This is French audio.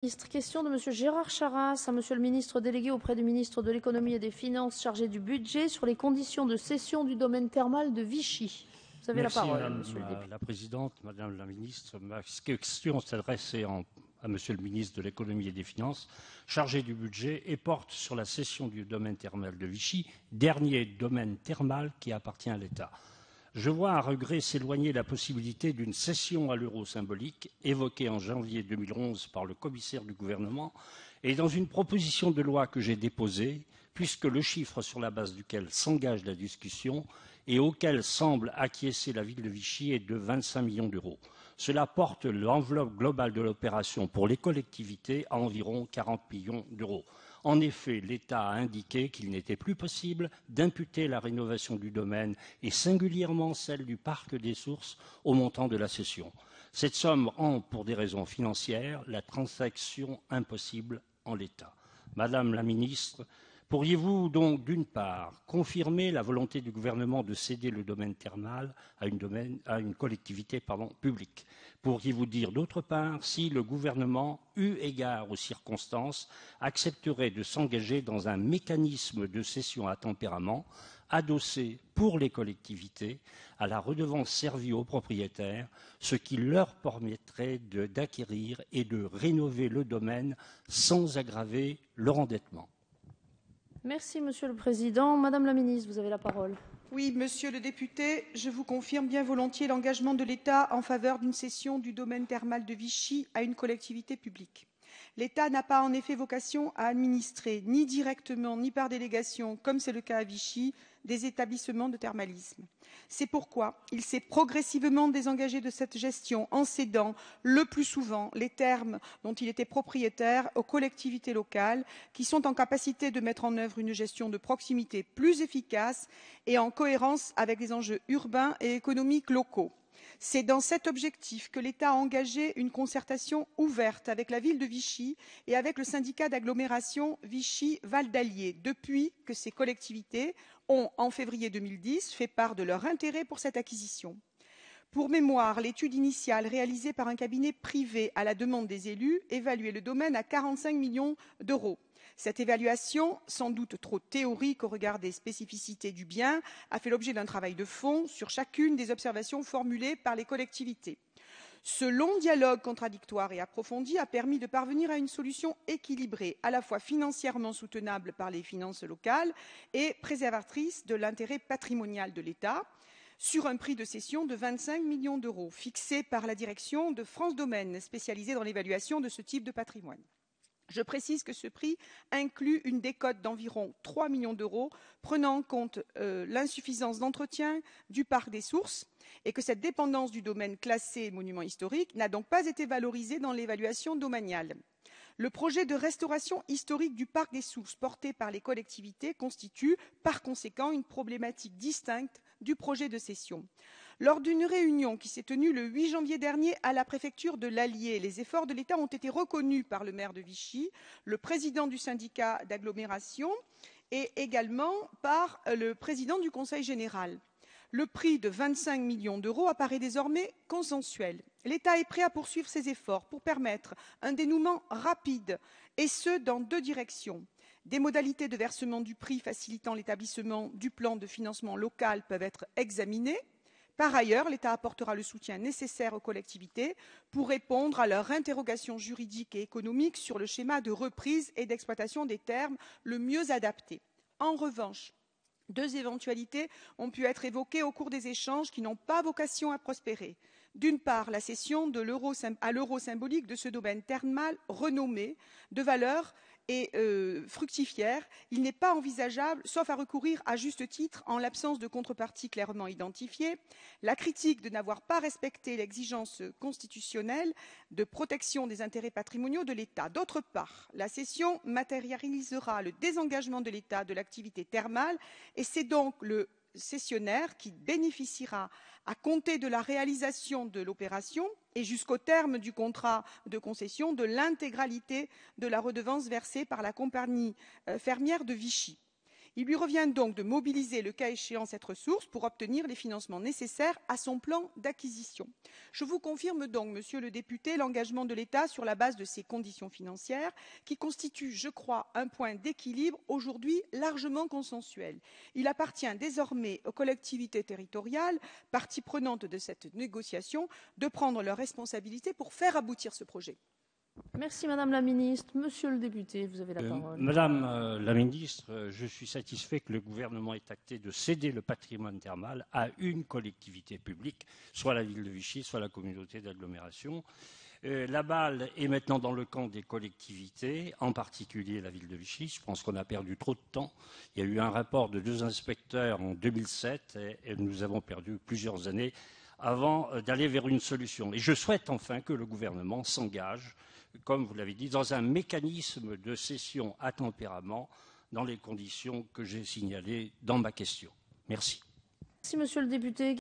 Question de Monsieur Gérard Charras à Monsieur le ministre délégué auprès du ministre de l'économie et des finances chargé du budget sur les conditions de cession du domaine thermal de Vichy. Vous avez la parole, Monsieur le député. Madame la Présidente, Madame la Ministre. Ma question s'adresse à Monsieur le ministre de l'économie et des finances chargé du budget et porte sur la cession du domaine thermal de Vichy, dernier domaine thermal qui appartient à l'État. Je vois à regret s'éloigner la possibilité d'une cession à l'euro symbolique évoquée en janvier 2011 par le commissaire du gouvernement et dans une proposition de loi que j'ai déposée, puisque le chiffre sur la base duquel s'engage la discussion et auquel semble acquiescer la ville de Vichy est de 25 millions d'euros. Cela porte l'enveloppe globale de l'opération pour les collectivités à environ 40 millions d'euros. En effet, l'État a indiqué qu'il n'était plus possible d'imputer la rénovation du domaine et singulièrement celle du parc des sources au montant de la cession. Cette somme rend, pour des raisons financières, la transaction impossible en l'état. Madame la ministre, pourriez-vous donc, d'une part, confirmer la volonté du gouvernement de céder le domaine thermal à une collectivité publique? Pourriez-vous dire, d'autre part, si le gouvernement, eu égard aux circonstances, accepterait de s'engager dans un mécanisme de cession à tempérament adossé pour les collectivités à la redevance servie aux propriétaires, ce qui leur permettrait d'acquérir et de rénover le domaine sans aggraver leur endettement? Merci, Monsieur le Président. Madame la Ministre, vous avez la parole. Oui, Monsieur le député, je vous confirme bien volontiers l'engagement de l'État en faveur d'une cession du domaine thermal de Vichy à une collectivité publique. L'État n'a pas en effet vocation à administrer, ni directement ni par délégation, comme c'est le cas à Vichy, des établissements de thermalisme. C'est pourquoi il s'est progressivement désengagé de cette gestion en cédant le plus souvent les termes dont il était propriétaire aux collectivités locales qui sont en capacité de mettre en œuvre une gestion de proximité plus efficace et en cohérence avec les enjeux urbains et économiques locaux. C'est dans cet objectif que l'État a engagé une concertation ouverte avec la ville de Vichy et avec le syndicat d'agglomération Vichy-Val d'Allier depuis que ces collectivités ont, en février 2010, fait part de leur intérêt pour cette acquisition. Pour mémoire, l'étude initiale réalisée par un cabinet privé à la demande des élus évaluait le domaine à 45 millions d'euros. Cette évaluation, sans doute trop théorique au regard des spécificités du bien, a fait l'objet d'un travail de fond sur chacune des observations formulées par les collectivités. Ce long dialogue contradictoire et approfondi a permis de parvenir à une solution équilibrée, à la fois financièrement soutenable par les finances locales et préservatrice de l'intérêt patrimonial de l'État, sur un prix de cession de 25 millions d'euros, fixé par la direction de France Domaine, spécialisée dans l'évaluation de ce type de patrimoine. Je précise que ce prix inclut une décote d'environ 3 millions d'euros, prenant en compte l'insuffisance d'entretien du parc des sources et que cette dépendance du domaine classé monument historique n'a donc pas été valorisée dans l'évaluation domaniale. Le projet de restauration historique du parc des sources porté par les collectivités constitue par conséquent une problématique distincte du projet de cession. Lors d'une réunion qui s'est tenue le 8 janvier dernier à la préfecture de l'Allier, les efforts de l'État ont été reconnus par le maire de Vichy, le président du syndicat d'agglomération et également par le président du conseil général. Le prix de 25 millions d'euros apparaît désormais consensuel. L'État est prêt à poursuivre ses efforts pour permettre un dénouement rapide, et ce, dans deux directions. Des modalités de versement du prix facilitant l'établissement du plan de financement local peuvent être examinées. Par ailleurs, l'État apportera le soutien nécessaire aux collectivités pour répondre à leurs interrogations juridiques et économiques sur le schéma de reprise et d'exploitation des termes le mieux adapté. En revanche, deux éventualités ont pu être évoquées au cours des échanges qui n'ont pas vocation à prospérer. D'une part, la cession à l'euro symbolique de ce domaine thermal renommé, de valeur et fructifière. Il n'est pas envisageable, sauf à recourir à juste titre en l'absence de contrepartie clairement identifiée, la critique de n'avoir pas respecté l'exigence constitutionnelle de protection des intérêts patrimoniaux de l'État. D'autre part, la cession matérialisera le désengagement de l'État de l'activité thermale et c'est donc le cessionnaire qui bénéficiera à compter de la réalisation de l'opération et jusqu'au terme du contrat de concession de l'intégralité de la redevance versée par la compagnie fermière de Vichy. Il lui revient donc de mobiliser le cas échéant cette ressource pour obtenir les financements nécessaires à son plan d'acquisition. Je vous confirme donc, monsieur le député, l'engagement de l'État sur la base de ces conditions financières qui constituent, je crois, un point d'équilibre aujourd'hui largement consensuel. Il appartient désormais aux collectivités territoriales, parties prenantes de cette négociation, de prendre leurs responsabilités pour faire aboutir ce projet. Merci Madame la Ministre. Monsieur le député, vous avez la parole. Madame la Ministre, je suis satisfait que le gouvernement ait acté de céder le patrimoine thermal à une collectivité publique, soit la ville de Vichy, soit la communauté d'agglomération. La balle est maintenant dans le camp des collectivités, en particulier la ville de Vichy. Je pense qu'on a perdu trop de temps. Il y a eu un rapport de 2 inspecteurs en 2007 et nous avons perdu plusieurs années avant d'aller vers une solution. Et je souhaite enfin que le gouvernement s'engage, comme vous l'avez dit, dans un mécanisme de cession à tempérament dans les conditions que j'ai signalées dans ma question. Merci. Merci Monsieur le député.